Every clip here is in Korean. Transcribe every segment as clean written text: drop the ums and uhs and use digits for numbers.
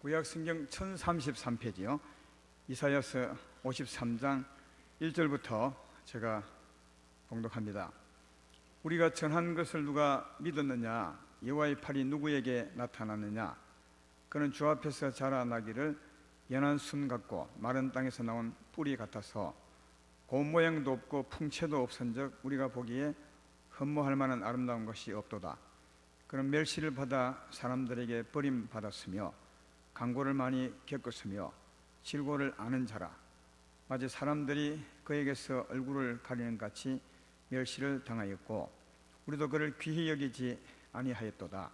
구약성경 1033페이지요. 이사야서 53장 1절부터 제가 봉독합니다. 우리가 전한 것을 누가 믿었느냐? 여호와의 팔이 누구에게 나타났느냐? 그는 주 앞에서 자라나기를 연한 순 같고 마른 땅에서 나온 뿌리 같아서 고운 모양도 없고 풍채도 없은즉 우리가 보기에 흠모할 만한 아름다운 것이 없도다. 그는 멸시를 받아 사람들에게 버림받았으며 강고를 많이 겪었으며 질고를 아는 자라. 마치 사람들이 그에게서 얼굴을 가리는 같이 멸시를 당하였고 우리도 그를 귀히 여기지 아니하였도다.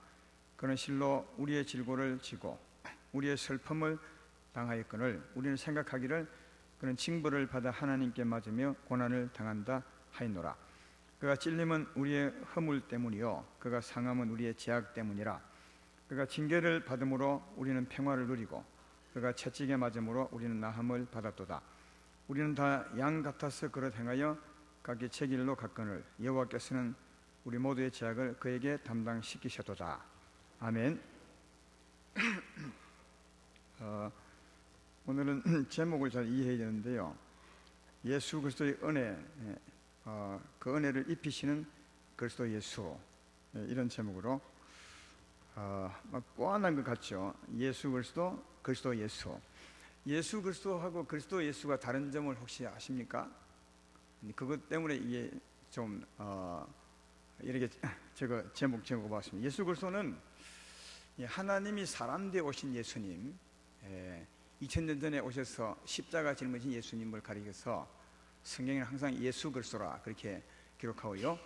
그는 실로 우리의 질고를 지고 우리의 슬픔을 당하였거늘 우리는 생각하기를 그는 징벌을 받아 하나님께 맞으며 고난을 당한다 하였노라. 그가 찔림은 우리의 허물 때문이요 그가 상함은 우리의 죄악 때문이라. 그가 징계를 받음으로 우리는 평화를 누리고 그가 채찍에 맞음으로 우리는 나음을 받았도다. 우리는 다 양 같아서 그릇 행하여 각기 제 길로 갔거늘 여호와께서는 우리 모두의 죄악을 그에게 담당시키셨도다. 아멘. 오늘은 제목을 잘 이해해야 되는데요, 예수 그리스도의 은혜, 그 은혜를 입히시는 그리스도 예수, 이런 제목으로 막 뽀안한 것 같죠. 예수 그리스도, 그리스도 예수. 예수 그리스도하고 그리스도 예수가 다른 점을 혹시 아십니까? 그것 때문에 이게 좀 이렇게 제가 제목 적어봤습니다. 예수 그리스도는 하나님이 사람 되어 오신 예수님, 2000년 전에 오셔서 십자가 짊어진 예수님을 가리켜서 성경에는 항상 예수 그리스도라 그렇게 기록하고요,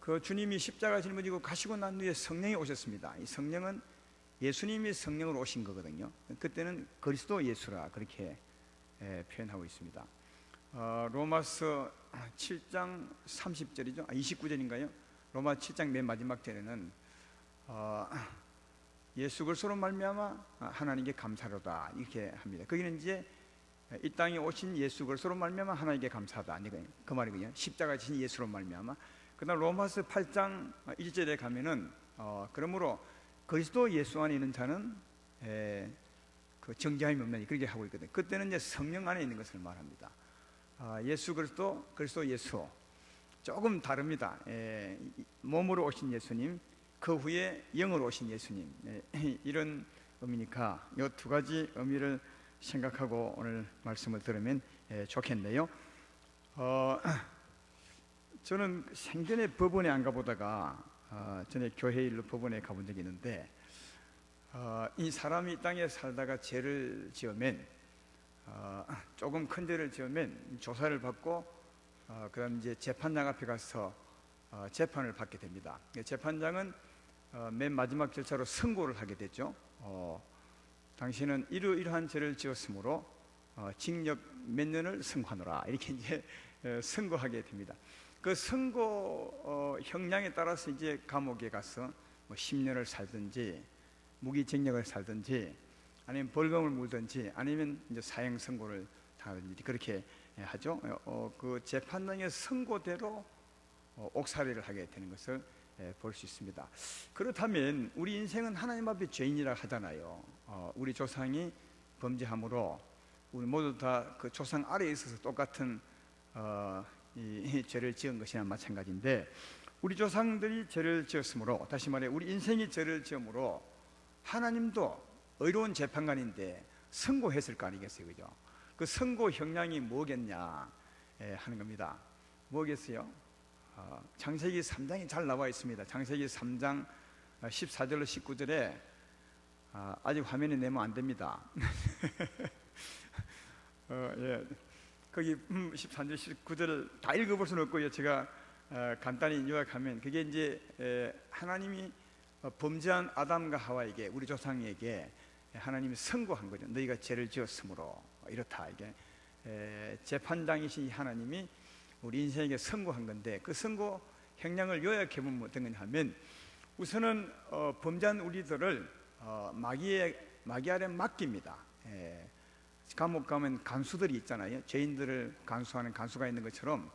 그 주님이 십자가 짊어지고 가시고 난 후에 성령이 오셨습니다. 이 성령은 예수님이 성령으로 오신 거거든요. 그때는 그리스도 예수라 그렇게 표현하고 있습니다. 로마서 7장 30절이죠. 29절인가요? 로마 7장 맨 마지막 절에는 예수 그리스도로 말미암아 하나님께 감사로다 이렇게 합니다. 거기는 이제 이 땅에 오신 예수 그리스도로 말미암아 하나님께 감사하다 그 말이거든요. 십자가 지신 예수로 말미암아. 그다음 로마서 8장 1절에 가면은 그러므로 그리스도 예수 안에 있는 자는 그 정죄함이 없나니 그렇게 하고 있거든요. 그때는 이제 성령 안에 있는 것을 말합니다. 예수 그리스도, 그리스도 예수 조금 다릅니다. 몸으로 오신 예수님, 그 후에 영으로 오신 예수님, 이런 의미니까 이 두 가지 의미를 생각하고 오늘 말씀을 들으면 좋겠네요. 저는 생전에 법원에 안 가보다가 전에 교회 일로 법원에 가본 적이 있는데, 이 사람이 땅에 살다가 죄를 지으면 조금 큰 죄를 지으면 조사를 받고 그 다음 이제 재판장 앞에 가서 재판을 받게 됩니다. 재판장은 맨 마지막 절차로 선고를 하게 됐죠. 당신은 이러이러한 죄를 지었으므로 징역 몇 년을 선고하노라 이렇게 이제 선고하게 됩니다. 그 선고 형량에 따라서 이제 감옥에 가서 뭐 10년을 살든지 무기징역을 살든지 아니면 벌금을 물든지 아니면 이제 사형 선고를 당하든지 그렇게 하죠. 그 재판장의 선고대로 옥살이를 하게 되는 것을 볼 수 있습니다. 그렇다면 우리 인생은 하나님 앞에 죄인이라 하잖아요. 우리 조상이 범죄함으로 우리 모두 다 그 조상 아래에 있어서 똑같은 이 죄를 지은 것이나 마찬가지인데, 우리 조상들이 죄를 지었으므로, 다시 말해 우리 인생이 죄를 지음으로 하나님도 의로운 재판관인데 선고했을 거 아니겠어요, 그죠? 그 선고 형량이 뭐겠냐 하는 겁니다. 뭐겠어요? 창세기 3장이 잘 나와 있습니다. 창세기 3장 14절로 19절에 아직 화면에 내면 안 됩니다. 거기 13절 19절을 다 읽어볼 수는 없고요, 제가 간단히 요약하면 그게 이제 하나님이 범죄한 아담과 하와에게, 우리 조상에게 하나님이 선고한 거죠. 너희가 죄를 지었으므로 이렇다. 이게 재판장이신 하나님이 우리 인생에게 선고한 건데, 그 선고 형량을 요약해보면 어떤 거냐 하면, 우선은 범죄한 우리들을 마귀 아래 맡깁니다. 감옥 가면 간수들이 있잖아요. 죄인들을 간수하는 간수가 있는 것처럼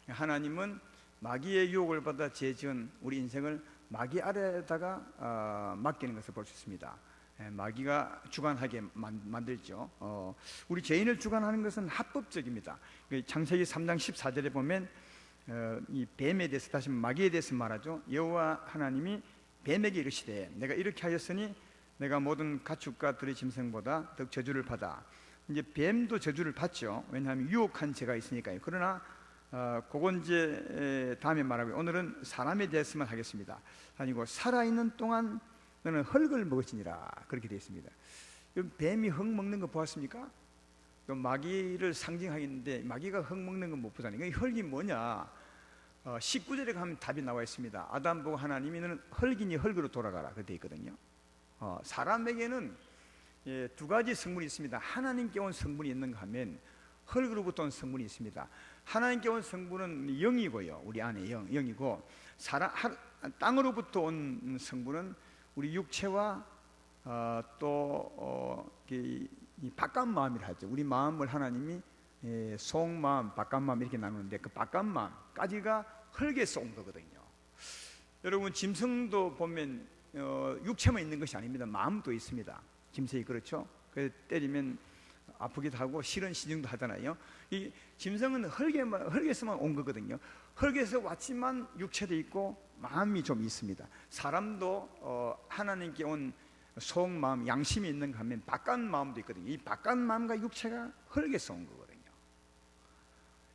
하나님은 마귀의 유혹을 받아 죄 지은 우리 인생을 마귀 아래에다가 맡기는 것을 볼 수 있습니다. 마귀가 주관하게 만들죠. 우리 죄인을 주관하는 것은 합법적입니다. 창세기 3장 14절에 보면 이 뱀에 대해서, 다시 마귀에 대해서 말하죠. 여호와 하나님이 뱀에게 이르시되 내가 이렇게 하였으니 내가 모든 가축과 들의 짐승보다 더 저주를 받아. 이제 뱀도 저주를 받죠. 왜냐하면 유혹한 죄가 있으니까요. 그러나 그건 이제 다음에 말하고요. 오늘은 사람에 대해서만 하겠습니다. 아니고 살아있는 동안 너는 흙을 먹을지니라, 그렇게 되어 있습니다. 뱀이 흙 먹는 거 보았습니까? 또 마귀를 상징하겠는데 마귀가 흙 먹는 건 못 보잖아요. 흙이 뭐냐? 19절에 가면 답이 나와 있습니다. 아담 보고 하나님이 너는 흙이니 흙으로 돌아가라, 그렇게 되어 있거든요. 사람에게는 두 가지 성분이 있습니다. 하나님께 온 성분이 있는가 하면 흙으로부터 온 성분이 있습니다. 하나님께 온 성분은 영이고요, 우리 안에 영이고, 땅으로부터 온 성분은 우리 육체와 이 바깥 마음이라 하죠. 우리 마음을 하나님이 속마음, 바깥 마음 이렇게 나누는데 그 바깥 마음까지가 흙에서 온 거거든요. 여러분, 짐승도 보면 육체만 있는 것이 아닙니다. 마음도 있습니다. 짐승이 그렇죠. 그래서 때리면 아프기도 하고 싫은 시중도 하잖아요. 이 짐승은 흙에서만 온 거거든요. 흙에서 왔지만 육체도 있고 마음이 좀 있습니다. 사람도 하나님께 온 속마음, 양심이 있는가 하면 바깥 마음도 있거든요. 이 바깥 마음과 육체가 흙에서 온 거거든요.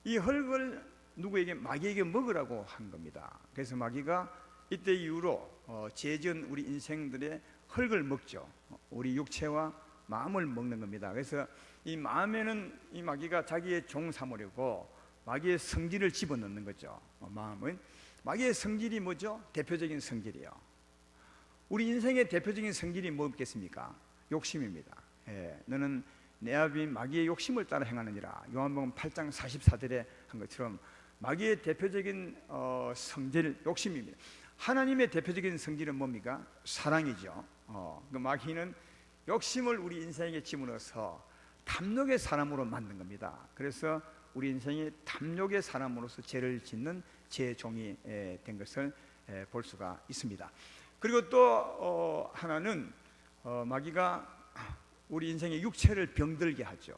이 흙을 누구에게? 마귀에게 먹으라고 한 겁니다. 그래서 마귀가 이때 이후로 죄전 우리 인생들의 흙을 먹죠. 우리 육체와 마음을 먹는 겁니다. 그래서 이 마음에는 이 마귀가 자기의 종 삼으려고 마귀의 성질을 집어넣는 거죠. 마음은 마귀의 성질이 뭐죠? 대표적인 성질이요. 우리 인생의 대표적인 성질이 뭐겠습니까? 욕심입니다. 너는 내 아비인 마귀의 욕심을 따라 행하느니라. 요한복음 8장 44절에 한 것처럼 마귀의 대표적인 성질, 욕심입니다. 하나님의 대표적인 성질은 뭡니까? 사랑이죠. 그 마귀는 욕심을 우리 인생에 집어넣어서 탐욕의 사람으로 만든 겁니다. 그래서 우리 인생이 탐욕의 사람으로서 죄를 짓는 죄종이 된 것을 볼 수가 있습니다. 그리고 또 하나는 마귀가 우리 인생의 육체를 병들게 하죠.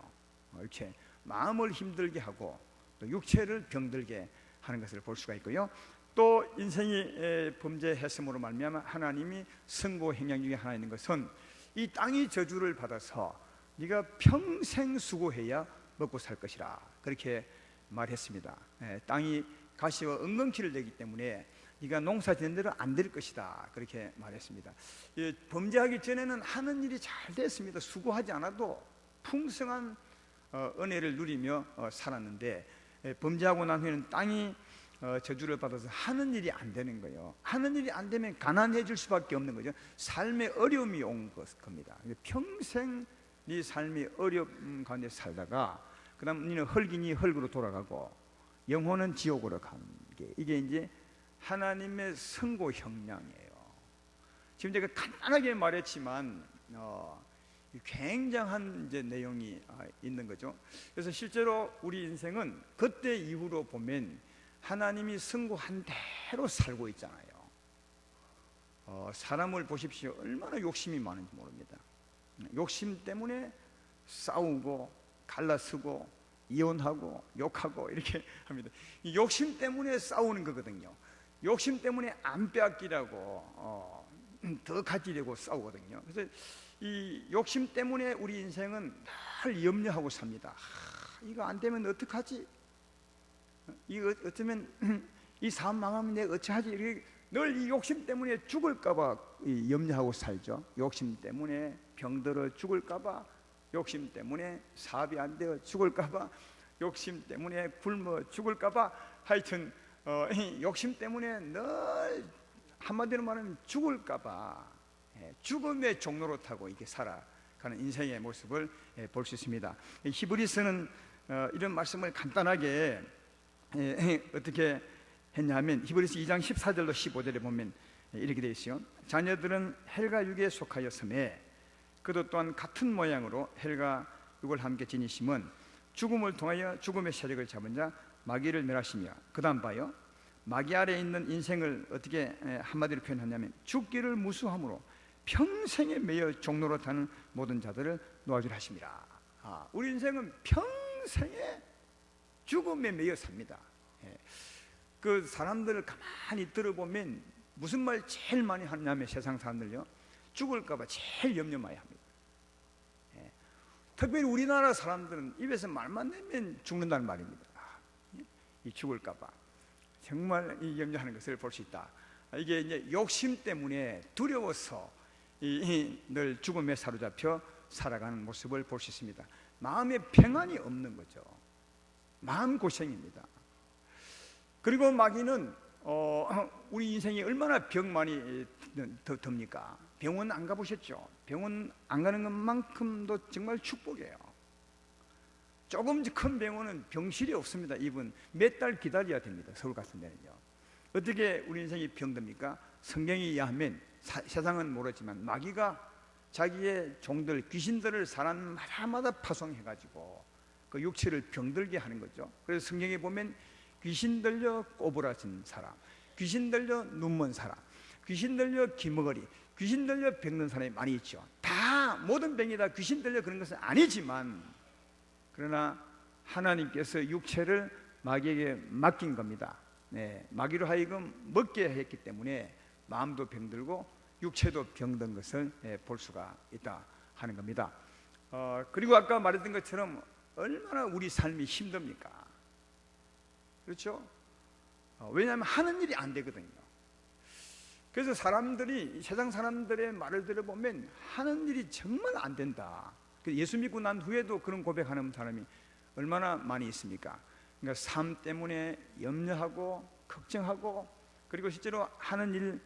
이렇게 마음을 힘들게 하고 또 육체를 병들게 하는 것을 볼 수가 있고요. 또 인생이 범죄했음으로 말미암아 하나님이 선고 행령 중에 하나 있는 것은 이 땅이 저주를 받아서 네가 평생 수고해야 먹고 살 것이라, 그렇게 말했습니다. 땅이 가시와 은근키를 내기 때문에 네가 농사 짓는 대로 안 될 것이다, 그렇게 말했습니다. 범죄하기 전에는 하는 일이 잘 됐습니다. 수고하지 않아도 풍성한 은혜를 누리며 살았는데 범죄하고 난 후에는 땅이 저주를 받아서 하는 일이 안 되는 거예요. 하는 일이 안 되면 가난해질 수밖에 없는 거죠. 삶의 어려움이 온 겁니다. 평생 네 삶이 어려움 가운데 살다가 그 다음 너는 흙이니 흙으로 돌아가고 영혼은 지옥으로 가는 게, 이게 이제 하나님의 선고 형량이에요. 지금 제가 간단하게 말했지만 굉장한 이제 내용이 있는 거죠. 그래서 실제로 우리 인생은 그때 이후로 보면 하나님이 선고한 대로 살고 있잖아요. 사람을 보십시오. 얼마나 욕심이 많은지 모릅니다. 욕심 때문에 싸우고 갈라서고 이혼하고 욕하고 이렇게 합니다. 이 욕심 때문에 싸우는 거거든요. 욕심 때문에 안 빼앗기라고 더 가지려고 싸우거든요. 그래서 이 욕심 때문에 우리 인생은 늘 염려하고 삽니다. 이거 안 되면 어떡하지? 이거 어쩌면 이 사업 망하면 내가 어찌하지? 늘 이 욕심 때문에 죽을까봐 염려하고 살죠. 욕심 때문에 병들어 죽을까봐, 욕심 때문에 사업이 안 되어 죽을까봐, 욕심 때문에 굶어 죽을까봐, 하여튼 욕심 때문에 늘 한마디로 말하면 죽을까봐 죽음의 종로로 타고 이렇게 살아가는 인생의 모습을 볼 수 있습니다. 히브리서는 이런 말씀을 간단하게 어떻게 했냐면 히브리서 2장 14절로 15절에 보면 이렇게 되어 있어요. 자녀들은 헬과 육에 속하였음에 그도 또한 같은 모양으로 헬과 육을 함께 지니심은 죽음을 통하여 죽음의 세력을 잡은 자 마귀를 멸하시며, 그 다음 봐요. 마귀 아래에 있는 인생을 어떻게 한마디로 표현하냐면 죽기를 무수함으로 평생에 매여 종로로 타는 모든 자들을 놓아주려 하심이라. 우리 인생은 평생에 죽음에 매여 삽니다. 그 사람들을 가만히 들어보면 무슨 말 제일 많이 하냐면 세상 사람들요, 죽을까봐 제일 염려 많이 합니다. 특별히 우리나라 사람들은 입에서 말만 내면 죽는다는 말입니다. 이 죽을까봐 정말 이 염려하는 것을 볼 수 있다. 이게 이제 욕심 때문에 두려워서 늘 죽음에 사로잡혀 살아가는 모습을 볼 수 있습니다. 마음에 평안이 없는 거죠. 마음 고생입니다. 그리고 마귀는 우리 인생이 얼마나 병 많이 듭니까? 병원 안 가보셨죠? 병원 안 가는 것만큼도 정말 축복이에요. 조금 큰 병원은 병실이 없습니다. 이분 몇 달 기다려야 됩니다. 서울 같은 데는요. 어떻게 우리 인생이 병듭니까? 성경에 의하면 세상은 모르지만 마귀가 자기의 종들, 귀신들을 사람마다 파송해가지고 그 육체를 병들게 하는 거죠. 그래서 성경에 보면 귀신 들려 꼬부라진 사람, 귀신 들려 눈먼 사람, 귀신 들려 기머거리, 귀신 들려 병든 사람이 많이 있죠. 다 모든 병이 다 귀신 들려 그런 것은 아니지만, 그러나 하나님께서 육체를 마귀에게 맡긴 겁니다. 마귀로 하여금 먹게 했기 때문에 마음도 병들고 육체도 병든 것을 볼 수가 있다 하는 겁니다. 그리고 아까 말했던 것처럼 얼마나 우리 삶이 힘듭니까? 그렇죠? 왜냐하면 하는 일이 안 되거든요. 그래서 사람들이, 세상 사람들의 말을 들어보면 하는 일이 정말 안 된다. 예수 믿고 난 후에도 그런 고백하는 사람이 얼마나 많이 있습니까? 그러니까 삶 때문에 염려하고 걱정하고, 그리고 실제로 하는 일,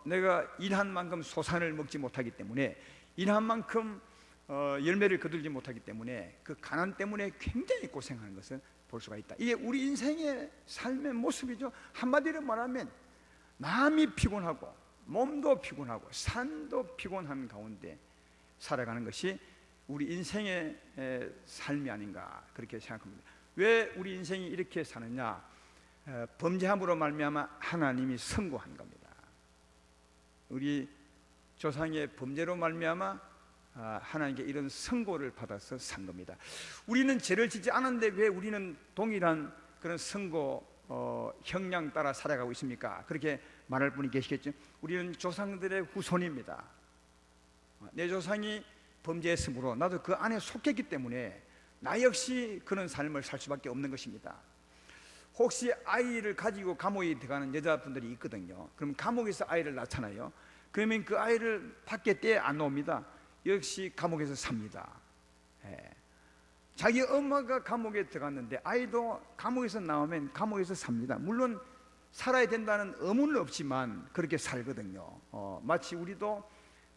내가 일한 만큼 소산을 먹지 못하기 때문에, 일한 만큼 열매를 거두지 못하기 때문에 그 가난 때문에 굉장히 고생하는 것을 볼 수가 있다. 이게 우리 인생의 삶의 모습이죠. 한마디로 말하면 마음이 피곤하고 몸도 피곤하고 산도 피곤한 가운데 살아가는 것이 우리 인생의 삶이 아닌가, 그렇게 생각합니다. 왜 우리 인생이 이렇게 사느냐? 범죄함으로 말미암아 하나님이 선고한 겁니다. 우리 조상의 범죄로 말미암아 하나님께 이런 선고를 받아서 산 겁니다. 우리는 죄를 짓지 않았는데 왜 우리는 동일한 그런 선고 형량 따라 살아가고 있습니까? 그렇게 말할 분이 계시겠죠. 우리는 조상들의 후손입니다. 내 조상이 범죄했으므로 나도 그 안에 속했기 때문에 나 역시 그런 삶을 살 수밖에 없는 것입니다. 혹시 아이를 가지고 감옥에 들어가는 여자분들이 있거든요. 그럼 감옥에서 아이를 낳잖아요. 그러면 그 아이를 밖에 떼 안 놓습니다. 역시 감옥에서 삽니다. 자기 엄마가 감옥에 들어갔는데 아이도 감옥에서 나오면 감옥에서 삽니다. 물론 살아야 된다는 의무는 없지만 그렇게 살거든요. 마치 우리도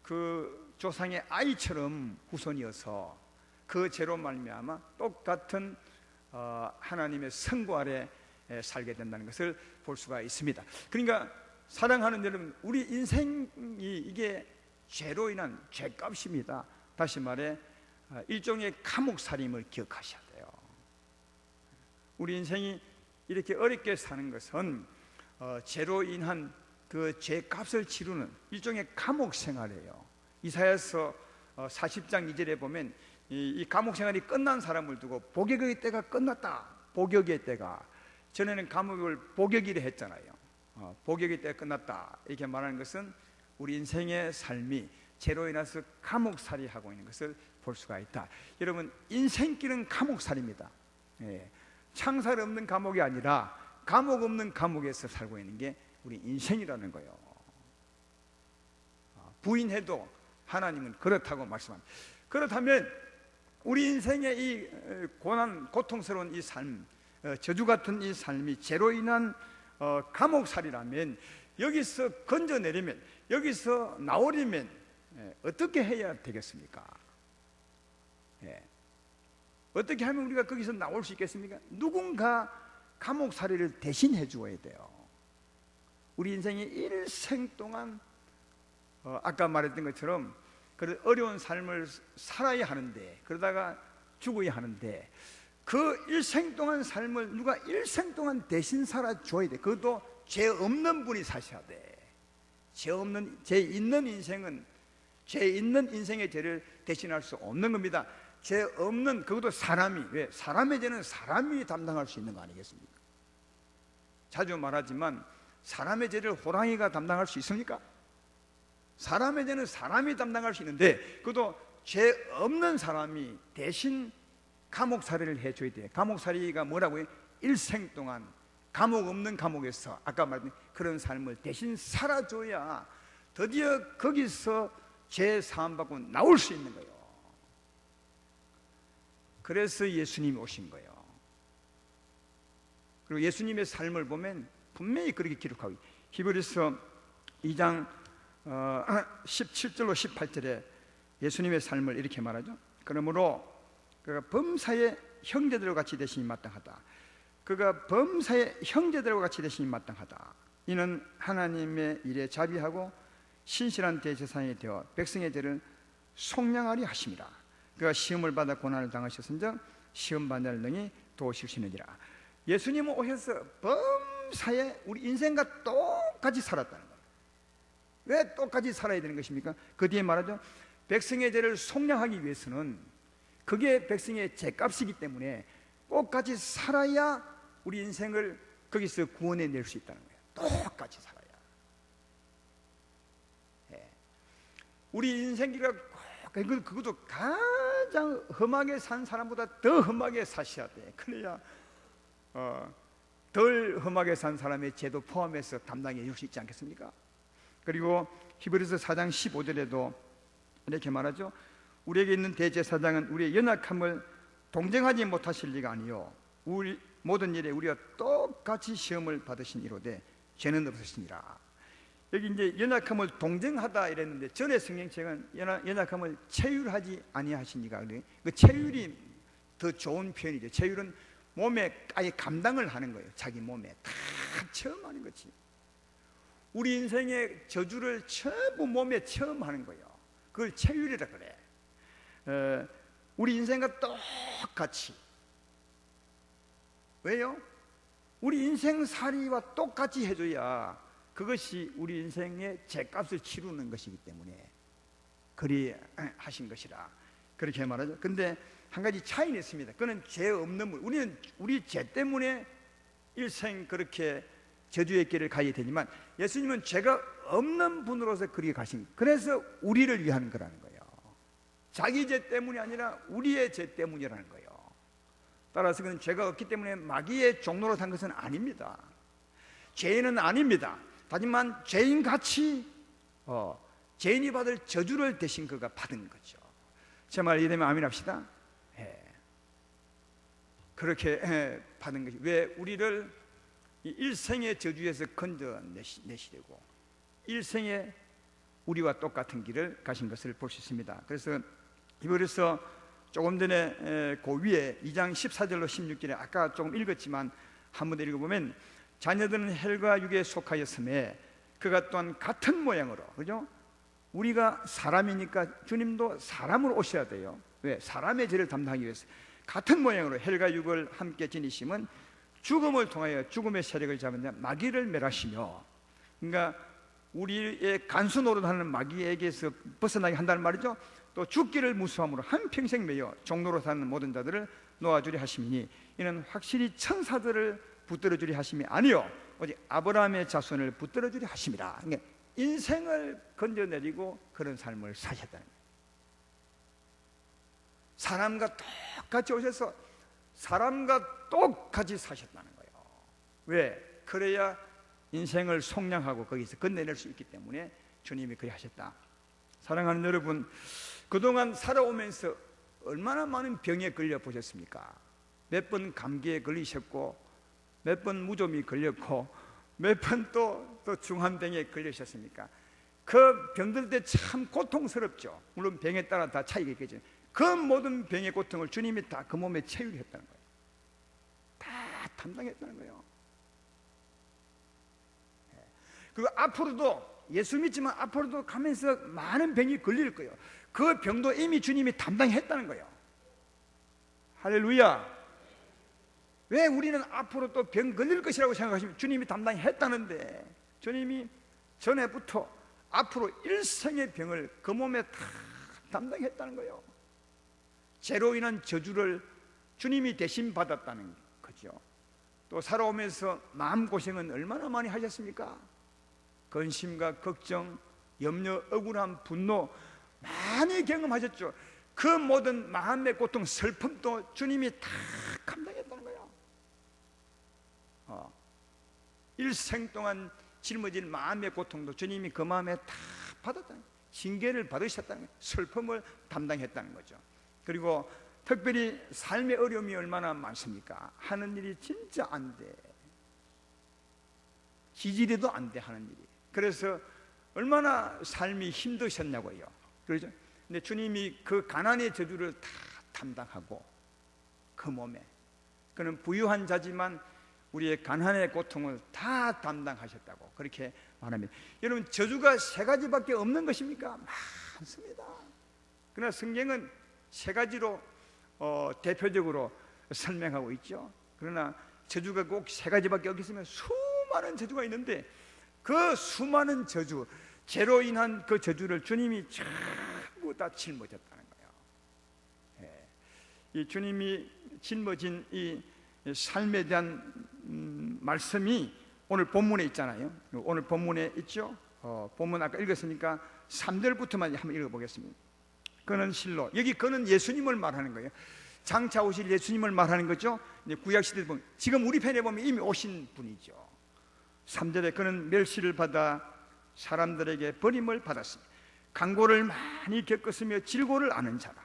그 조상의 아이처럼 후손이어서 그 죄로 말미암아 똑같은 하나님의 선고 아래 살게 된다는 것을 볼 수가 있습니다. 그러니까 사랑하는 여러분, 우리 인생이 이게 죄로 인한 죄값입니다. 다시 말해 일종의 감옥살임을 기억하셔야 돼요. 우리 인생이 이렇게 어렵게 사는 것은 죄로 인한 그 죄값을 치르는 일종의 감옥 생활이에요. 이사야서 40장 2절에 보면 이 감옥 생활이 끝난 사람을 두고 복역의 때가 끝났다. 복역의 때가, 전에는 감옥을 복역이라 했잖아요. 복역의 때가 끝났다 이렇게 말하는 것은 우리 인생의 삶이 죄로 인해서 감옥살이 하고 있는 것을 볼 수가 있다. 여러분, 인생길은 감옥살입니다. 창살 없는 감옥이 아니라 감옥 없는 감옥에서 살고 있는 게 우리 인생이라는 거예요. 부인해도 하나님은 그렇다고 말씀합니다. 그렇다면 우리 인생의 이 고난, 고통스러운 이 삶, 저주 같은 이 삶이 죄로 인한 감옥살이라면, 여기서 건져내려면, 여기서 나오려면 어떻게 해야 되겠습니까? 어떻게 하면 우리가 거기서 나올 수 있겠습니까? 누군가 감옥살이를 대신해 주어야 돼요. 우리 인생이 일생 동안 아까 말했던 것처럼 그런 어려운 삶을 살아야 하는데, 그러다가 죽어야 하는데, 그 일생 동안 삶을 누가 일생 동안 대신 살아줘야 돼. 그것도 죄 없는 분이 사셔야 돼. 죄 있는 인생은 죄 있는 인생의 죄를 대신할 수 없는 겁니다. 죄 없는, 그것도 사람이, 왜? 사람의 죄는 사람이 담당할 수 있는 거 아니겠습니까? 자주 말하지만 사람의 죄를 호랑이가 담당할 수 있습니까? 사람의 죄는 사람이 담당할 수 있는데, 그것도 죄 없는 사람이 대신 감옥살이를 해줘야 돼요. 감옥살이가 뭐라고요? 일생 동안 감옥 없는 감옥에서 아까 말했던 그런 삶을 대신 살아줘야 드디어 거기서 죄 사함받고 나올 수 있는 거예요. 그래서 예수님이 오신 거예요. 그리고 예수님의 삶을 보면 분명히 그렇게 기록하고, 히브리서 2장 17절로 18절에 예수님의 삶을 이렇게 말하죠. 그러므로 그가 범사의 형제들과 같이 되시니 마땅하다. 그가 범사의 형제들과 같이 되시니 마땅하다. 이는 하나님의 일에 자비하고 신실한 대제사장이 되어 백성의 죄를 속량하리 하심이라. 그가 시험을 받아 고난을 당하셨은즉 시험 받을 능히 도우실 수 있느니라. 예수님은 오셔서 범사에 우리 인생과 똑같이 살았다는 거예요. 왜 똑같이 살아야 되는 것입니까? 그 뒤에 말하죠. 백성의 죄를 속량하기 위해서는 그게 백성의 죄값이기 때문에 똑같이 살아야 우리 인생을 거기서 구원해낼 수 있다는 거예요. 똑같이 살아야. 우리 인생기가 그것도 가장 험하게 산 사람보다 더 험하게 사셔야 돼. 그래야 덜 험하게 산 사람의 죄도 포함해서 담당해 줄 수 있지 않겠습니까? 그리고 히브리서 4장 15절에도 이렇게 말하죠. 우리에게 있는 대제사장은 우리의 연약함을 동정하지 못하실 리가 아니요 우리 모든 일에 우리가 똑같이 시험을 받으신 이로되 죄는 없으시니라. 여기 이제 연약함을 동정하다 이랬는데 전에 성경책은 연약함을 체휼하지 아니하시니까, 그 체휼이 더 좋은 표현이죠. 체휼은 몸에 아예 감당을 하는 거예요. 자기 몸에 다 체험하는 거지. 우리 인생의 저주를 전부 몸에 체험하는 거예요. 그걸 체휼이라 그래. 우리 인생과 똑같이. 왜요? 우리 인생살이와 똑같이 해줘야 그것이 우리 인생의 죄값을 치르는 것이기 때문에 그리 하신 것이라 그렇게 말하죠. 근데 한 가지 차이는 있습니다. 그는 죄 없는 분, 우리는 우리 죄 때문에 일생 그렇게 저주의 길을 가야 되지만 예수님은 죄가 없는 분으로서 그렇게 가신, 그래서 우리를 위한 거라는 거예요. 자기 죄 때문이 아니라 우리의 죄 때문이라는 거예요. 따라서 그는 죄가 없기 때문에 마귀의 종로로 산 것은 아닙니다. 죄인은 아닙니다. 하지만 죄인같이 죄인이 받을 저주를 대신 그가 받은 거죠. 제 말 이해되면 아멘 합시다. 그렇게 받은 것이, 왜 우리를 이 일생의 저주에서 건져내시려고 일생의 우리와 똑같은 길을 가신 것을 볼 수 있습니다. 그래서 히브리서 조금 전에 그 위에 2장 14절로 16절에 아까 조금 읽었지만 한 번 더 읽어보면, 자녀들은 혈과 육에 속하였음에 그가 또한 같은 모양으로, 그죠? 우리가 사람이니까 주님도 사람으로 오셔야 돼요. 왜? 사람의 죄를 담당하기 위해서 같은 모양으로 혈과 육을 함께 지니심은 죽음을 통하여 죽음의 세력을 잡은 마귀를 멸하시며, 그러니까 우리의 간수 노릇하는 마귀에게서 벗어나게 한다는 말이죠. 또 죽기를 무수함으로 한평생 매여 종로로 사는 모든 자들을 놓아주리 하심이니 이는 확실히 천사들을 붙들어주리 하심이 아니요 오직 아브라함의 자손을 붙들어주리 하심이라. 그러니까 인생을 건져내리고 그런 삶을 사셨다는 거예요. 사람과 똑같이 오셔서 사람과 똑같이 사셨다는 거예요. 왜? 그래야 인생을 속량하고 거기서 건너낼 수 있기 때문에 주님이 그리 하셨다. 사랑하는 여러분, 그동안 살아오면서 얼마나 많은 병에 걸려 보셨습니까? 몇 번 감기에 걸리셨고, 몇 번 무좀이 걸렸고, 몇 번 또 중환병에 걸리셨습니까? 그 병들 때 참 고통스럽죠. 물론 병에 따라 다 차이가 있겠죠. 그 모든 병의 고통을 주님이 다 그 몸에 체휼했다는 거예요. 다 담당했다는 거예요. 그리고 앞으로도 예수 믿지만 앞으로도 가면서 많은 병이 걸릴 거예요. 그 병도 이미 주님이 담당했다는 거예요. 할렐루야. 왜 우리는 앞으로 또 병 걸릴 것이라고 생각하시면 주님이 담당했다는데, 주님이 전에부터 앞으로 일생의 병을 그 몸에 다 담당했다는 거예요. 죄로 인한 저주를 주님이 대신 받았다는 거죠. 또 살아오면서 마음고생은 얼마나 많이 하셨습니까? 근심과 걱정, 염려, 억울함, 분노 많이 경험하셨죠. 그 모든 마음의 고통, 슬픔도 주님이 다 감당했다는 거예요. 일생 동안 짊어질 마음의 고통도 주님이 그 마음에 다 받았다는 거예요. 징계를 받으셨다는 거예요. 슬픔을 담당했다는 거죠. 그리고 특별히 삶의 어려움이 얼마나 많습니까? 하는 일이 진짜 안 돼. 기질에도 안 돼, 하는 일이. 그래서 얼마나 삶이 힘드셨냐고요. 그렇죠? 근데 주님이 그 가난의 저주를 다 담당하고 그 몸에, 그는 부유한 자지만 우리의 가난의 고통을 다 담당하셨다고 그렇게 말합니다. 여러분, 저주가 세 가지밖에 없는 것입니까? 많습니다. 그러나 성경은 세 가지로 대표적으로 설명하고 있죠. 그러나 저주가 꼭 세 가지밖에 없겠으면 수많은 저주가 있는데, 그 수많은 저주, 죄로 인한 그 저주를 주님이 전부 다 짊어졌다는 거예요. 이 주님이 짊어진 이 삶에 대한 말씀이 오늘 본문에 있잖아요. 오늘 본문에 있죠. 본문 아까 읽었으니까 3절부터만 한번 읽어보겠습니다. 그는 실로, 여기 그는 예수님을 말하는 거예요. 장차 오실 예수님을 말하는 거죠. 구약시대에 보면, 지금 우리 편에 보면 이미 오신 분이죠. 3절에 그는 멸시를 받아 사람들에게 버림을 받았습니다. 강고를 많이 겪었으며 질고를 아는 자라.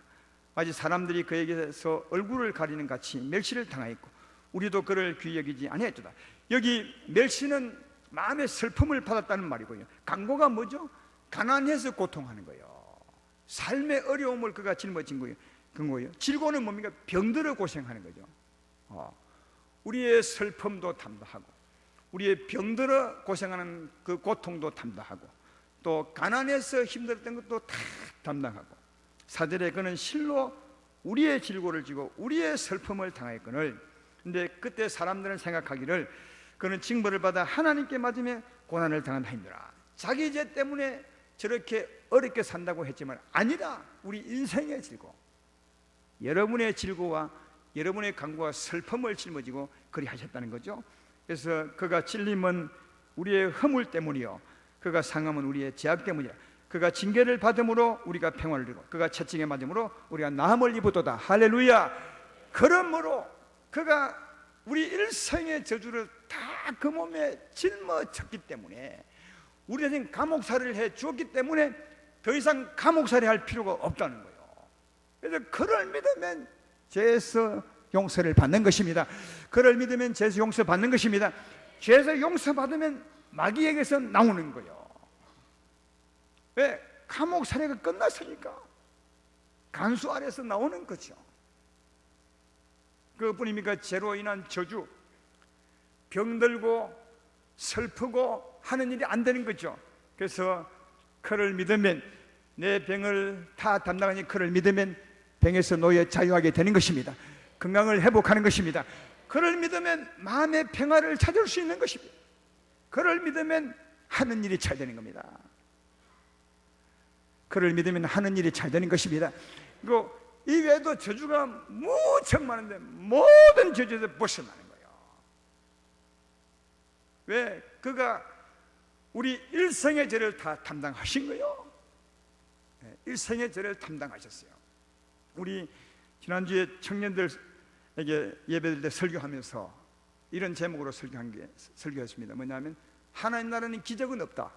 마치 사람들이 그에게서 얼굴을 가리는 같이 멸시를 당하였고 우리도 그를 귀히 여기지 아니했도다. 여기 멸시는 마음의 슬픔을 받았다는 말이고요. 강고가 뭐죠? 가난해서 고통하는 거예요. 삶의 어려움을 그가 짊어진 거예요. 그런 거예요. 질고는 뭡니까? 병들어 고생하는 거죠. 우리의 슬픔도 담당하고 우리의 병들어 고생하는 그 고통도 담당하고 또 가난해서 힘들었던 것도 다 담당하고, 4절에 그는 실로 우리의 질고를 지고 우리의 슬픔을 당하였거늘. 근데 그때 사람들은 생각하기를 그는 징벌을 받아 하나님께 맞으며 고난을 당한다니라. 자기 죄 때문에 저렇게 어렵게 산다고 했지만 아니라 우리 인생의 질고, 여러분의 질고와 여러분의 강고와 슬픔을 짊어지고 그리 하셨다는 거죠. 그래서 그가 찔림은 우리의 허물 때문이요 그가 상함은 우리의 죄악 때문이라. 그가 징계를 받음으로 우리가 평화를 이루고 그가 채찍에 맞음으로 우리가 나음을 입었도다. 할렐루야. 그러므로 그가 우리 일생의 저주를 다 그 몸에 짊어졌기 때문에, 우리는 감옥살이를 해 주었기 때문에 더 이상 감옥살이 할 필요가 없다는 거예요. 그래서 그를 믿으면 죄에서 용서를 받는 것입니다. 그를 믿으면 죄에서 용서 받는 것입니다. 죄에서 용서 받으면 마귀에게서 나오는 거예요. 왜? 감옥살이가 끝났으니까 간수 아래서 나오는 거죠. 그뿐입니까? 죄로 인한 저주, 병들고 슬프고 하는 일이 안 되는 거죠. 그래서 그를 믿으면, 내 병을 다 담당하니 그를 믿으면 병에서 노예 자유하게 되는 것입니다. 건강을 회복하는 것입니다. 그를 믿으면 마음의 평화를 찾을 수 있는 것입니다. 그를 믿으면 하는 일이 잘 되는 겁니다. 그를 믿으면 하는 일이 잘 되는 것입니다. 그리고 이 외에도 저주가 무척 많은데 모든 저주에서 벗어나는 거예요. 왜? 그가 우리 일생의 죄를 다 담당하신 거예요. 일생의 죄를 담당하셨어요. 우리 지난주에 청년들에게 예배드릴 때 설교하면서 이런 제목으로 설교했습니다. 뭐냐면 하나님 나라는 기적은 없다.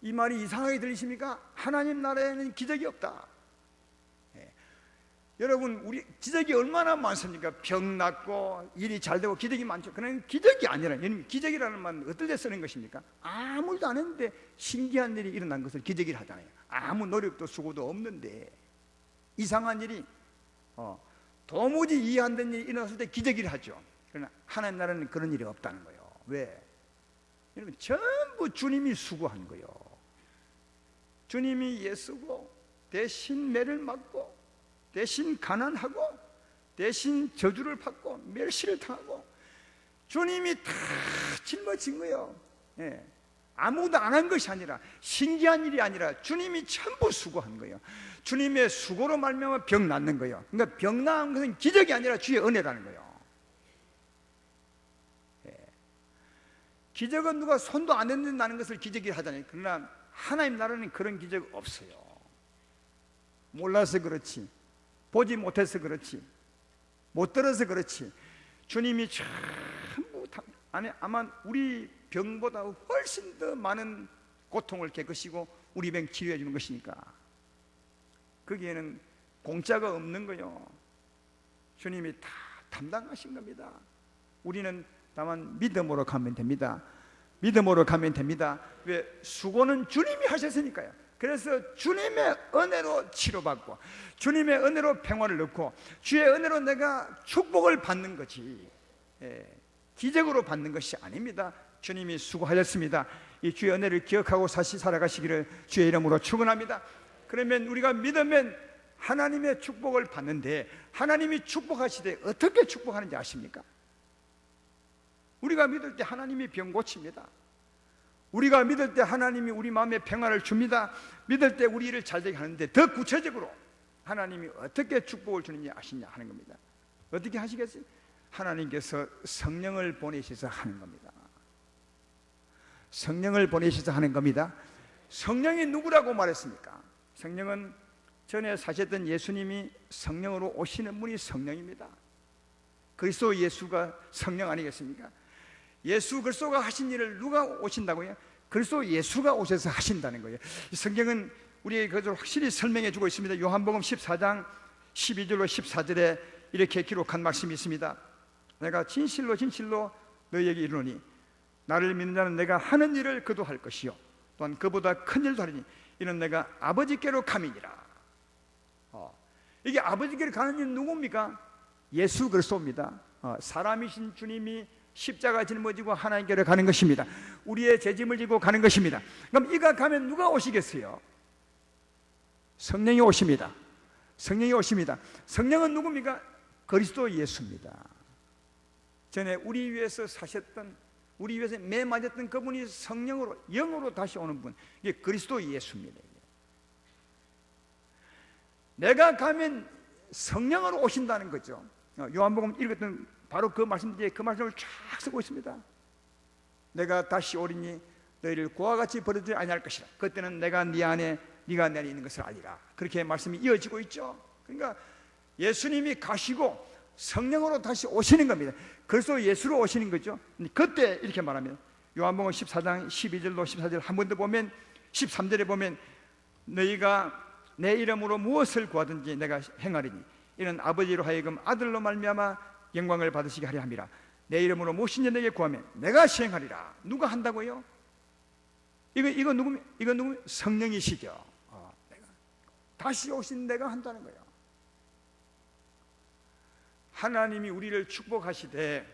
이 말이 이상하게 들리십니까? 하나님 나라에는 기적이 없다. 여러분, 우리 기적이 얼마나 많습니까? 병 낫고 일이 잘 되고 기적이 많죠. 그러나 기적이 아니라, 기적이라는 말은 어떨 때 쓰는 것입니까? 아무 일도 안 했는데 신기한 일이 일어난 것을 기적이라 하잖아요. 아무 노력도 수고도 없는데 이상한 일이, 도무지 이해 안 되는 일이 일어났을 때 기적이라 하죠. 그러나 하나님 나라는 그런 일이 없다는 거예요. 왜? 여러분, 전부 주님이 수고한 거예요. 주님이 예수고 대신 매를 맞고 대신 가난하고 대신 저주를 받고 멸시를 당하고 주님이 다 짊어진 거예요. 아무도 안 한 것이 아니라, 신기한 일이 아니라 주님이 전부 수고한 거예요. 주님의 수고로 말미암아 병 낫는 거예요. 그러니까 병 나은 것은 기적이 아니라 주의 은혜라는 거예요. 기적은 누가 손도 안 했는데 나는 것을 기적이 하잖아요. 그러나 하나님 나라는 그런 기적 없어요. 몰라서 그렇지, 보지 못해서 그렇지, 못 들어서 그렇지, 주님이 전부 아마 우리 병보다 훨씬 더 많은 고통을 겪으시고 우리 병 치료해 주는 것이니까 거기에는 공짜가 없는 거요. 주님이 다 담당하신 겁니다. 우리는 다만 믿음으로 가면 됩니다. 믿음으로 가면 됩니다. 왜? 수고는 주님이 하셨으니까요. 그래서 주님의 은혜로 치료받고 주님의 은혜로 평화를 얻고 주의 은혜로 내가 축복을 받는 거지, 기적으로 받는 것이 아닙니다. 주님이 수고하셨습니다. 이 주의 은혜를 기억하고 살아가시기를 주의 이름으로 축원합니다. 그러면 우리가 믿으면 하나님의 축복을 받는데, 하나님이 축복하시되 어떻게 축복하는지 아십니까? 우리가 믿을 때 하나님이 병 고칩니다. 우리가 믿을 때 하나님이 우리 마음에 평안을 줍니다. 믿을 때 우리 일을 잘되게 하는데, 더 구체적으로 하나님이 어떻게 축복을 주는지 아시냐 하는 겁니다. 어떻게 하시겠어요? 하나님께서 성령을 보내셔서 하는 겁니다. 성령을 보내셔서 하는 겁니다. 성령이 누구라고 말했습니까? 성령은 전에 사셨던 예수님이 성령으로 오시는 분이 성령입니다. 그리스도 예수가 성령 아니겠습니까? 예수 그리스도가 하신 일을 누가 오신다고요? 그리스도 예수가 오셔서 하신다는 거예요. 이 성경은 우리에게 그것을 확실히 설명해 주고 있습니다. 요한복음 14장 12절로 14절에 이렇게 기록한 말씀이 있습니다. 내가 진실로 진실로 너희에게 이르노니 나를 믿는 자는 내가 하는 일을 그도 할 것이요 또한 그보다 큰 일도 하리니 이는 내가 아버지께로 감이니라. 이게 아버지께로 가는 일은 누굽니까? 예수 그리스도입니다. 사람이신 주님이 십자가 짊어지고 하나님께로 가는 것입니다. 우리의 죄짐을 지고 가는 것입니다. 그럼 이가 가면 누가 오시겠어요? 성령이 오십니다. 성령이 오십니다. 성령은 누굽니까? 그리스도 예수입니다. 전에 우리 위해서 사셨던, 우리 위해서 매 맞았던 그분이 성령으로, 영으로 다시 오는 분, 이게 그리스도 예수입니다. 내가 가면 성령으로 오신다는 거죠. 요한복음 읽었던 바로 그 말씀 뒤에 그 말씀을 쫙 쓰고 있습니다. 내가 다시 오리니 너희를 고와 같이 버리지 아니할 것이라. 그때는 내가 네 안에 네가 내 안에 있는 것을 알리라. 그렇게 말씀이 이어지고 있죠. 그러니까 예수님이 가시고 성령으로 다시 오시는 겁니다. 그래서 예수로 오시는 거죠. 그때 이렇게 말하면 요한복음 14장 12절로 14절 한 번 더 보면 13절에 보면 너희가 내 이름으로 무엇을 구하든지 내가 행하리니 이는 아버지로 하여금 아들로 말미암아 영광을 받으시게 하려 함이라. 내 이름으로 무엇이든지 내게 구하면 내가 시행하리라. 누가 한다고요? 이거 누구? 성령이시죠. 내가 다시 오신 내가 한다는 거예요. 하나님이 우리를 축복하시되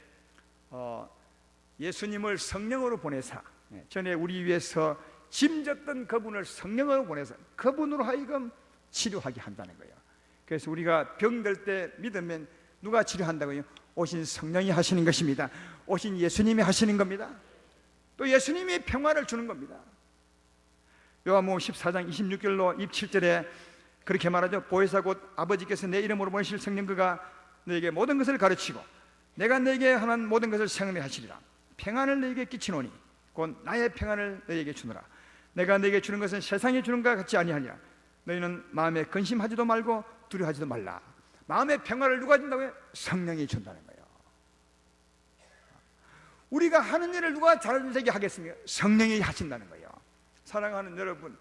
예수님을 성령으로 보내사 전에 우리 위해서 짐졌던 그분을 성령으로 보내서 그분으로 하여금 치료하게 한다는 거예요. 그래서 우리가 병들 때 믿으면 누가 치료한다고요? 오신 성령이 하시는 것입니다. 오신 예수님이 하시는 겁니다. 또 예수님이 평화를 주는 겁니다. 요한복음 14장 26절로 27절에 그렇게 말하죠. 보혜사 곧 아버지께서 내 이름으로 보내실 성령 그가 너에게 모든 것을 가르치고 내가 너에게 하는 모든 것을 생각내 하시리라. 평안을 너에게 끼치노니 곧 나의 평안을 너에게 주노라. 내가 너에게 주는 것은 세상이 주는 것과 같지 아니하니라. 너희는 마음에 근심하지도 말고 두려워하지도 말라. 마음의 평화를 누가 준다고요? 성령이 준다는 거예요. 우리가 하는 일을 누가 잘되게 하겠습니까? 성령이 하신다는 거예요. 사랑하는 여러분,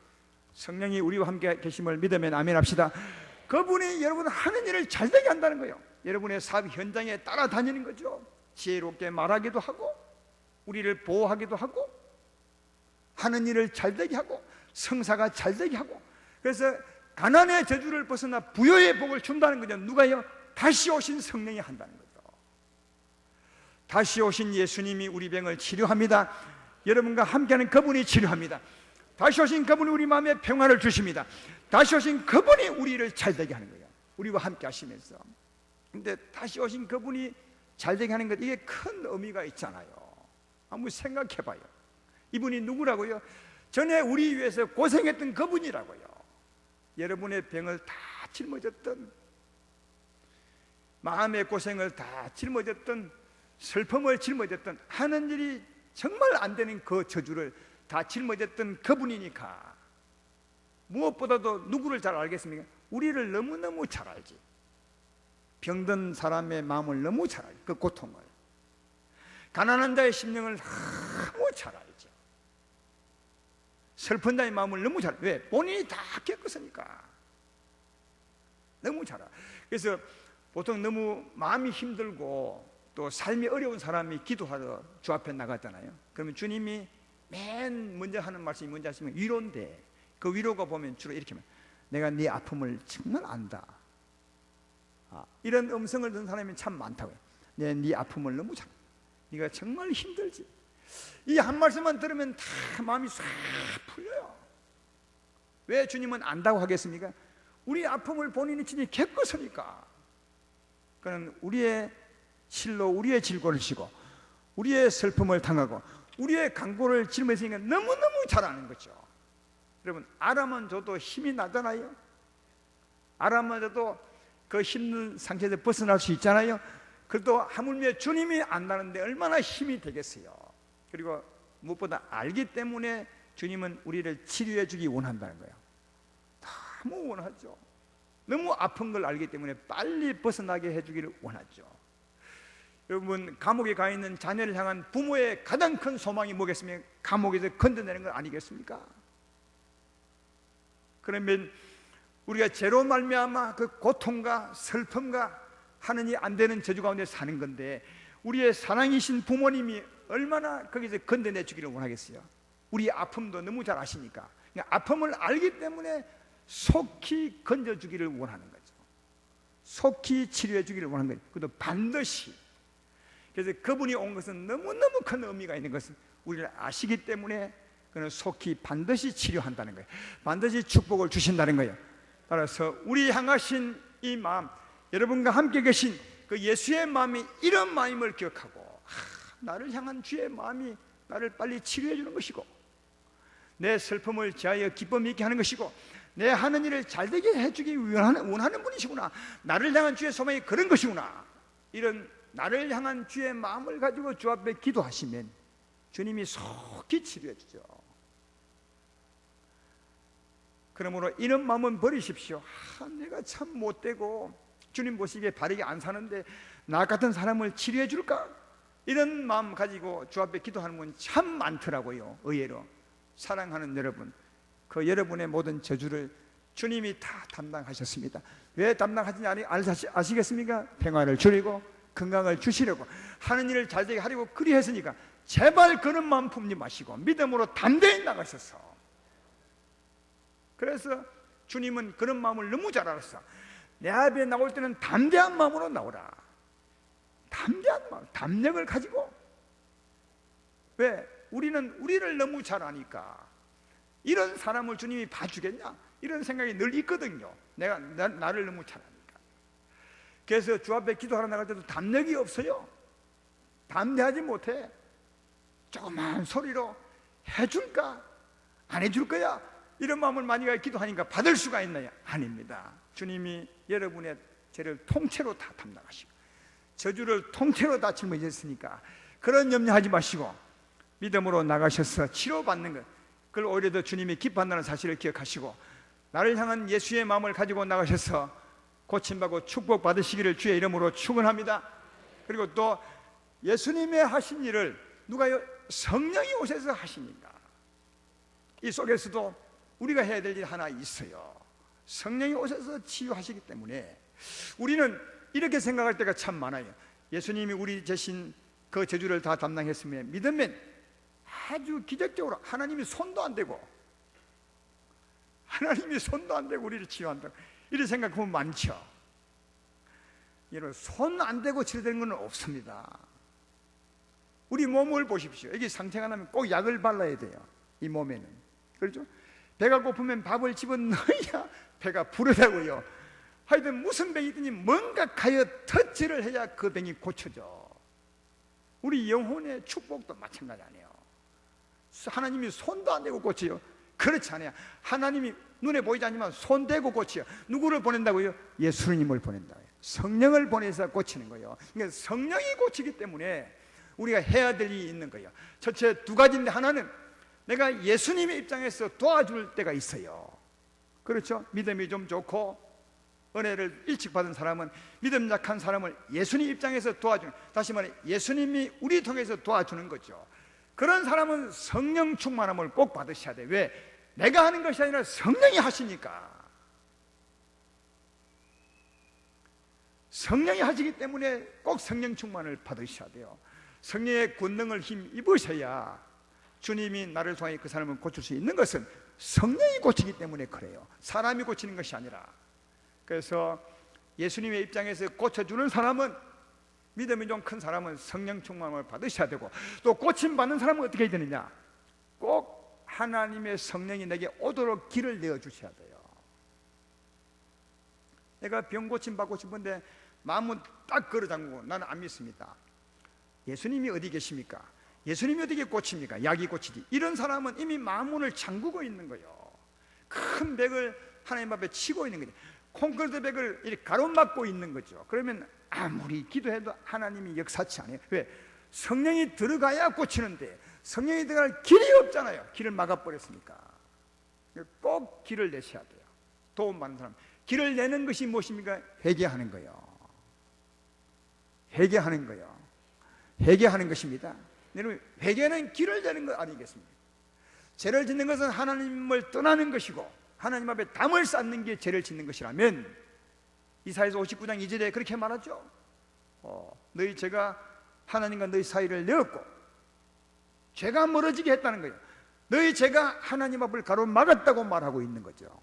성령이 우리와 함께 계심을 믿으면 아멘 합시다. 그분이 여러분 하는 일을 잘되게 한다는 거예요. 여러분의 사업 현장에 따라다니는 거죠. 지혜롭게 말하기도 하고 우리를 보호하기도 하고 하는 일을 잘되게 하고 성사가 잘되게 하고, 그래서 가난의 저주를 벗어나 부여의 복을 준다는 거죠. 누가요? 다시 오신 성령이 한다는 거죠. 다시 오신 예수님이 우리 병을 치료합니다. 여러분과 함께하는 그분이 치료합니다. 다시 오신 그분이 우리 마음에 평화를 주십니다. 다시 오신 그분이 우리를 잘되게 하는 거예요. 우리와 함께 하시면서. 근데 다시 오신 그분이 잘되게 하는 것, 이게 큰 의미가 있잖아요. 한번 생각해 봐요. 이분이 누구라고요? 전에 우리 위해서 고생했던 그분이라고요. 여러분의 병을 다 짊어졌던, 마음의 고생을 다 짊어졌던, 슬픔을 짊어졌던, 하는 일이 정말 안 되는 그 저주를 다 짊어졌던 그분이니까 무엇보다도 누구를 잘 알겠습니까? 우리를 너무너무 잘 알지. 병든 사람의 마음을 너무 잘 알지. 그 고통을, 가난한 자의 심령을 너무 잘 알죠. 슬픈 자의 마음을 너무 잘, 왜? 본인이 다 겪었으니까 너무 잘 알아. 그래서 보통 너무 마음이 힘들고 또 삶이 어려운 사람이 기도하러 주 앞에 나갔잖아요. 그러면 주님이 맨 먼저 하는 말씀이 뭔지 아시면 위로인데, 그 위로가 보면 주로 이렇게 말해요. 내가 네 아픔을 정말 안다. 이런 음성을 듣는 사람이 참 많다고요. 내가 네 아픔을 너무 잘, 네가 정말 힘들지. 이 한 말씀만 들으면 다 마음이 싹 풀려요. 왜 주님은 안다고 하겠습니까? 우리 아픔을 본인이 친히 겪었으니까. 그는 우리의 실로 우리의 질고를 지고 우리의 슬픔을 당하고 우리의 강고를 짊어지니까 너무너무 잘 아는 거죠. 여러분, 알아만 줘도 힘이 나잖아요. 알아만 줘도 그 힘든 상태에서 벗어날 수 있잖아요. 그래도 하물며 주님이 안다는데 얼마나 힘이 되겠어요. 그리고 무엇보다 알기 때문에 주님은 우리를 치료해 주기 원한다는 거예요. 너무 원하죠. 너무 아픈 걸 알기 때문에 빨리 벗어나게 해주기를 원하죠. 여러분, 감옥에 가 있는 자녀를 향한 부모의 가장 큰 소망이 뭐겠습니까? 감옥에서 건져내는 것 아니겠습니까? 그러면 우리가 죄로 말미암아 그 고통과 슬픔과 하느니 안 되는 저주 가운데 사는 건데, 우리의 사랑이신 부모님이 얼마나 거기서 건져내 주기를 원하겠어요. 우리 아픔도 너무 잘 아시니까. 그러니까 아픔을 알기 때문에 속히 건져주기를 원하는 거죠. 속히 치료해 주기를 원하는 거죠. 그것도 반드시. 그래서 그분이 온 것은 너무너무 큰 의미가 있는 것은 우리를 아시기 때문에 그는 속히 반드시 치료한다는 거예요. 반드시 축복을 주신다는 거예요. 따라서 우리 향하신 이 마음, 여러분과 함께 계신 그 예수의 마음이 이런 마음을 기억하고, 나를 향한 주의 마음이 나를 빨리 치료해 주는 것이고, 내 슬픔을 제하여 기쁨 있게 하는 것이고, 내 하는 일을 잘되게 해주기 원하는 분이시구나, 나를 향한 주의 소망이 그런 것이구나, 이런 나를 향한 주의 마음을 가지고 주 앞에 기도하시면 주님이 속히 치료해 주죠. 그러므로 이런 마음은 버리십시오. 내가 참 못되고 주님 보시기에 바르게 안 사는데 나 같은 사람을 치료해 줄까? 이런 마음 가지고 주 앞에 기도하는 분 참 많더라고요. 의외로. 사랑하는 여러분, 그 여러분의 모든 저주를 주님이 다 담당하셨습니다. 왜 담당하시냐 아시겠습니까? 평화를 주리고 건강을 주시려고, 하는 일을 잘되게 하려고 그리했으니까 제발 그런 마음 품지 마시고 믿음으로 담대히 나가셔서. 그래서 주님은 그런 마음을 너무 잘 알았어. 내 앞에 나올 때는 담대한 마음으로 나오라. 담대한 마음, 담력을 가지고. 왜? 우리는 우리를 너무 잘 아니까 이런 사람을 주님이 봐주겠냐, 이런 생각이 늘 있거든요. 나를 너무 잘 아니까. 그래서 주 앞에 기도하러 나갈 때도 담력이 없어요. 담대하지 못해. 조그만 소리로 해줄까? 안 해줄 거야? 이런 마음을 많이 기도하니까 받을 수가 있나요? 아닙니다. 주님이 여러분의 죄를 통째로 다 담당하시고 저주를 통째로 다 짊어졌으니까 그런 염려하지 마시고 믿음으로 나가셔서 치료받는 것, 그걸 오히려 더 주님이 기뻐한다는 사실을 기억하시고 나를 향한 예수의 마음을 가지고 나가셔서 고침받고 축복받으시기를 주의 이름으로 축원합니다. 그리고 또 예수님의 하신 일을 누가요? 성령이 오셔서 하시니까 이 속에서도 우리가 해야 될 일 하나 있어요. 성령이 오셔서 치유하시기 때문에 우리는 이렇게 생각할 때가 참 많아요. 예수님이 우리 대신 그 저주를 다 담당했으면 믿으면 아주 기적적으로 하나님이 손도 안 대고 우리를 치유한다고 이런 생각하면 많죠. 여러분, 손 안 대고 치료되는 건 없습니다. 우리 몸을 보십시오. 여기 상처가 나면 꼭 약을 발라야 돼요. 이 몸에는. 그렇죠? 배가 고프면 밥을 집어넣어야 배가 부르다고요. 하여튼 무슨 병이든지 뭔가 가여 터치를 해야 그 병이 고쳐져. 우리 영혼의 축복도 마찬가지 아니에요. 하나님이 손도 안 대고 고쳐요. 그렇지 않아요. 하나님이 눈에 보이지 않지만 손 대고 고쳐요. 누구를 보낸다고요? 예수님을 보낸다고요. 성령을 보내서 고치는 거예요. 그러니까 성령이 고치기 때문에 우리가 해야 될 일이 있는 거예요. 첫째 두 가지인데, 하나는 내가 예수님의 입장에서 도와줄 때가 있어요. 그렇죠? 믿음이 좀 좋고 은혜를 일찍 받은 사람은 믿음 약한 사람을 예수님 입장에서 도와주는, 다시 말해 예수님이 우리 통해서 도와주는 거죠. 그런 사람은 성령 충만함을 꼭 받으셔야 돼요. 왜? 내가 하는 것이 아니라 성령이 하시니까. 성령이 하시기 때문에 꼭 성령 충만을 받으셔야 돼요. 성령의 권능을 힘입으셔야 주님이 나를 통해 그 사람을 고칠 수 있는 것은 성령이 고치기 때문에 그래요. 사람이 고치는 것이 아니라. 그래서 예수님의 입장에서 고쳐주는 사람은, 믿음이 좀 큰 사람은 성령 충만을 받으셔야 되고, 또 고침받는 사람은 어떻게 해야 되느냐? 꼭 하나님의 성령이 내게 오도록 길을 내어주셔야 돼요. 내가 병 고침 받고 싶은데 마음은 딱 걸어잠그고 나는 안 믿습니다. 예수님이 어디 계십니까? 예수님이 어떻게 고칩니까? 약이 고치지. 이런 사람은 이미 마음문을 잠그고 있는 거예요. 큰 벽을 하나님 앞에 치고 있는 거죠. 콘크리트 벽을 이렇게 가로막고 있는 거죠. 그러면 아무리 기도해도 하나님이 역사치 않아요. 왜? 성령이 들어가야 고치는데 성령이 들어갈 길이 없잖아요. 길을 막아버렸으니까. 꼭 길을 내셔야 돼요. 도움받는 사람. 길을 내는 것이 무엇입니까? 회개하는 거예요. 회개하는 거예요. 회개하는 것입니다. 여러분, 회개는 길을 내는 것 아니겠습니까? 죄를 짓는 것은 하나님을 떠나는 것이고 하나님 앞에 담을 쌓는 게 죄를 짓는 것이라면, 이사야서 59장 2절에 그렇게 말하죠. 너희 죄가 하나님과 너희 사이를 내었고 죄가 멀어지게 했다는 거예요. 너희 죄가 하나님 앞을 가로막았다고 말하고 있는 거죠.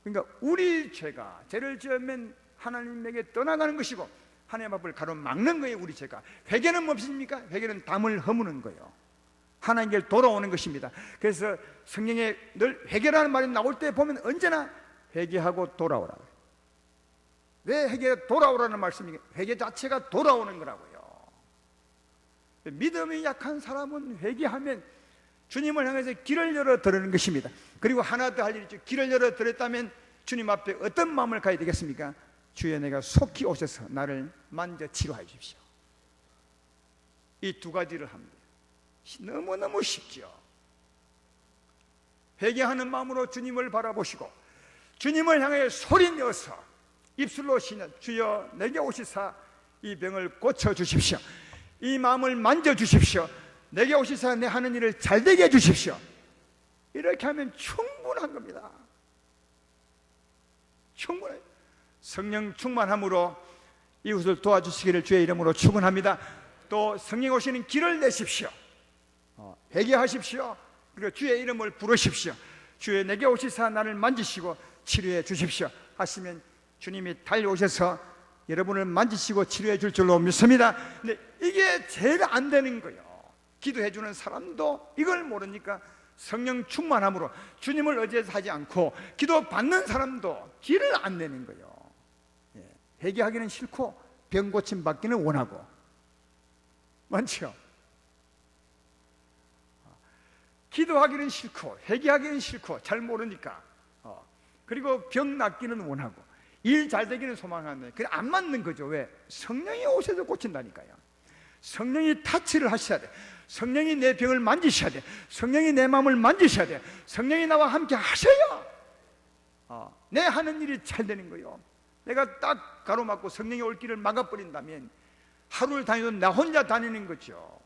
그러니까 우리 죄가, 죄를 지으면 하나님에게 떠나가는 것이고 하나님 앞을 가로막는 거예요. 우리 죄가. 회개는 무엇입니까? 회개는 담을 허무는 거예요. 하나님께 돌아오는 것입니다. 그래서 성경에 늘 회개라는 말이 나올 때 보면 언제나 회개하고 돌아오라. 왜 회개가 돌아오라는 말씀입니까? 회개 자체가 돌아오는 거라고요. 믿음이 약한 사람은 회개하면 주님을 향해서 길을 열어 드리는 것입니다. 그리고 하나 더 할 일이 있죠. 길을 열어 드렸다면 주님 앞에 어떤 마음을 가야 되겠습니까? 주여, 내가 속히 오셔서 나를 만져 치료해 주십시오. 이 두 가지를 합니다. 너무너무 쉽죠. 회개하는 마음으로 주님을 바라보시고 주님을 향해 소리 내어서 입술로 시냐, 주여 내게 오시사 이 병을 고쳐주십시오. 이 마음을 만져주십시오. 내게 오시사 내 하는 일을 잘되게 해주십시오. 이렇게 하면 충분한 겁니다. 충분해요. 성령 충만함으로 이웃을 도와주시기를 주의 이름으로 축원합니다. 또 성령 오시는 길을 내십시오. 회개하십시오. 그리고 주의 이름을 부르십시오. 주의 내게 오시사 나를 만지시고 치료해 주십시오 하시면 주님이 달려오셔서 여러분을 만지시고 치료해 줄 줄로 믿습니다. 근데 이게 제일 안 되는 거예요. 기도해 주는 사람도 이걸 모르니까 성령 충만함으로 주님을 의지해서 하지 않고 기도 받는 사람도 길을 안 내는 거예요. 회개하기는 싫고 병 고침 받기는 원하고. 맞죠? 기도하기는 싫고 회개하기는 싫고 잘 모르니까, 그리고 병 낫기는 원하고 일 잘 되기는 소망하는데 그게 안 맞는 거죠. 왜? 성령이 오셔서 고친다니까요. 성령이 타치를 하셔야 돼. 성령이 내 병을 만지셔야 돼. 성령이 내 마음을 만지셔야 돼. 성령이 나와 함께 하셔야 내 하는 일이 잘 되는 거예요. 내가 딱 가로막고 성령이 올 길을 막아버린다면 하루를 다니도 나 혼자 다니는 거죠.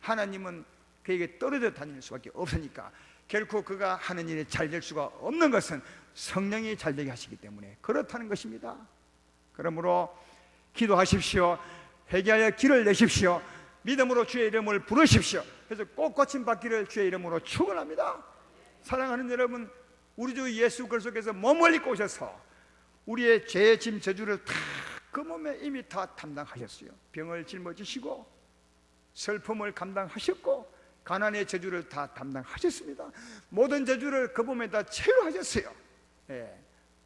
하나님은 그에게 떨어져 다닐 수밖에 없으니까 결코 그가 하는 일이 잘 될 수가 없는 것은 성령이 잘 되게 하시기 때문에 그렇다는 것입니다. 그러므로 기도하십시오. 회개하여 길을 내십시오. 믿음으로 주의 이름을 부르십시오. 그래서 꼭 고침받기를 주의 이름으로 축원합니다. 사랑하는 여러분, 우리 주 예수 그리스도께서 몸을 입고 오셔서 우리의 죄의 짐 저주를 다 그 몸에 이미 다 담당하셨어요. 병을 짊어지시고 슬픔을 감당하셨고 가난의 저주를 다 담당하셨습니다. 모든 저주를 그 몸에 다 체류하셨어요.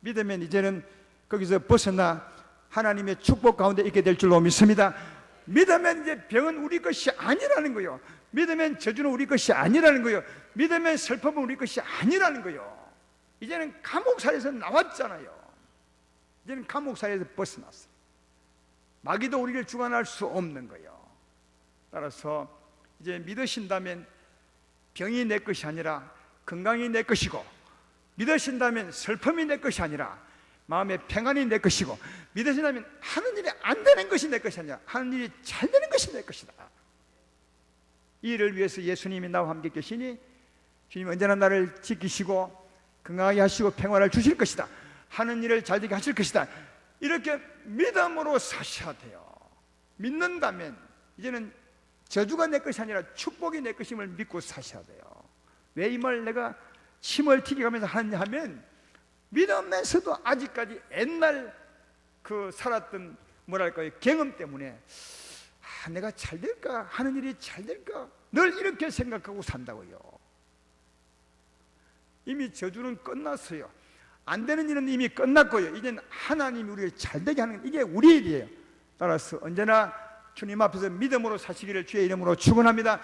믿으면 이제는 거기서 벗어나 하나님의 축복 가운데 있게 될 줄로 믿습니다. 믿으면 이제 병은 우리 것이 아니라는 거예요. 믿으면 저주는 우리 것이 아니라는 거예요. 믿으면 슬픔은 우리 것이 아니라는 거예요. 이제는 감옥사에서 나왔잖아요. 이제는 감옥사에서 벗어났어요. 마귀도 우리를 주관할 수 없는 거예요. 따라서 이제 믿으신다면 병이 내 것이 아니라 건강이 내 것이고, 믿으신다면 슬픔이 내 것이 아니라 마음의 평안이 내 것이고, 믿으신다면 하는 일이 안 되는 것이 내 것이 아니라 하는 일이 잘 되는 것이 내 것이다. 이 일을 위해서 예수님이 나와 함께 계시니 주님 언제나 나를 지키시고 건강하게 하시고 평안을 주실 것이다. 하는 일을 잘 되게 하실 것이다. 이렇게 믿음으로 사셔야 돼요. 믿는다면 이제는 저주가 내 것이 아니라 축복이 내 것임을 믿고 사셔야 돼요. 왜 이 말 내가 침을 튀겨가면서 하느냐 하면, 믿으면서도 아직까지 옛날 그 살았던 뭐랄까요, 경험 때문에 내가 잘 될까? 하는 일이 잘 될까? 늘 이렇게 생각하고 산다고요. 이미 저주는 끝났어요. 안 되는 일은 이미 끝났고요. 이제는 하나님이 우리를 잘 되게 하는, 이게 우리 일이에요. 따라서 언제나 주님 앞에서 믿음으로 사시기를 주의 이름으로 축원합니다.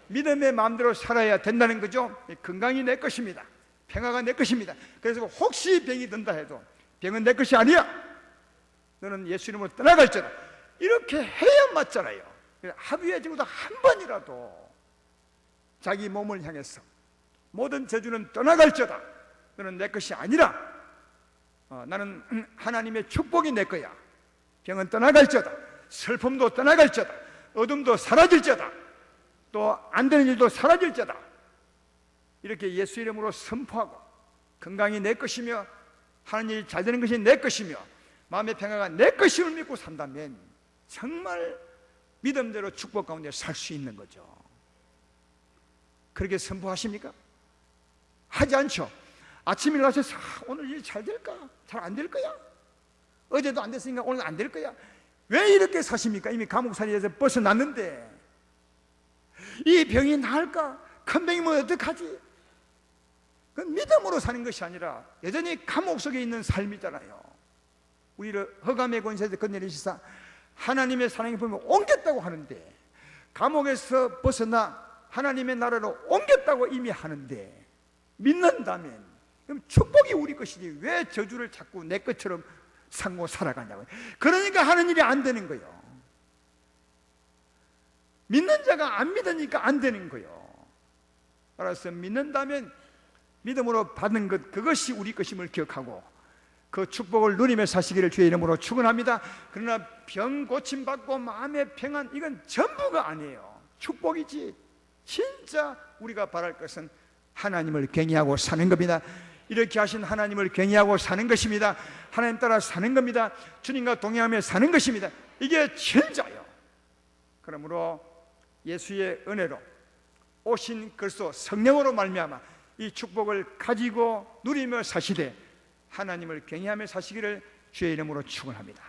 믿음의 마음대로 살아야 된다는 거죠. 건강이 내 것입니다. 평화가 내 것입니다. 그래서 혹시 병이 든다 해도 병은 내 것이 아니야. 너는 예수 이름으로 떠나갈지어다. 이렇게 해야 맞잖아요. 하루에 적어도 한 번이라도 자기 몸을 향해서 모든 저주는 떠나갈지어다. 너는 내 것이 아니라 나는 하나님의 축복이 내 거야. 병은 떠나갈지어다. 슬픔도 떠나갈지어다. 어둠도 사라질지어다. 또 안 되는 일도 사라질지어다. 이렇게 예수 이름으로 선포하고 건강이 내 것이며 하는 일이 잘 되는 것이 내 것이며 마음의 평화가 내 것임을 믿고 산다면 정말 믿음대로 축복 가운데 살 수 있는 거죠. 그렇게 선포하십니까? 하지 않죠. 아침에 일어나서 오늘 일 잘 될까? 잘 안 될 거야? 어제도 안 됐으니까 오늘 안 될 거야? 왜 이렇게 사십니까? 이미 감옥살이에서 벗어났는데. 이 병이 나을까? 큰 병이면 어떡하지? 그 믿음으로 사는 것이 아니라 여전히 감옥 속에 있는 삶이잖아요. 우리를 흑암의 권세에서 건져내시사 하나님의 사랑의 품에 옮겼다고 하는데, 감옥에서 벗어나 하나님의 나라로 옮겼다고 이미 하는데, 믿는다면 그럼 축복이 우리 것이지 왜 저주를 자꾸 내 것처럼 삼고 살아가냐고요. 그러니까 하는 일이 안 되는 거예요. 믿는 자가 안 믿으니까 안 되는 거예요. 따라서 믿는다면 믿음으로 받는 것, 그것이 우리 것임을 기억하고 그 축복을 누리며 사시기를 주의 이름으로 축원합니다. 그러나 병 고침받고 마음의 평안, 이건 전부가 아니에요. 축복이지. 진짜 우리가 바랄 것은 하나님을 경외하고 사는 겁니다. 이렇게 하신 하나님을 경외하고 사는 것입니다. 하나님 따라 사는 겁니다. 주님과 동행하며 사는 것입니다. 이게 진짜예요. 그러므로 예수의 은혜로 오신 그리스도 성령으로 말미암아 이 축복을 가지고 누리며 사시되 하나님을 경외하며 사시기를 주의 이름으로 축원합니다.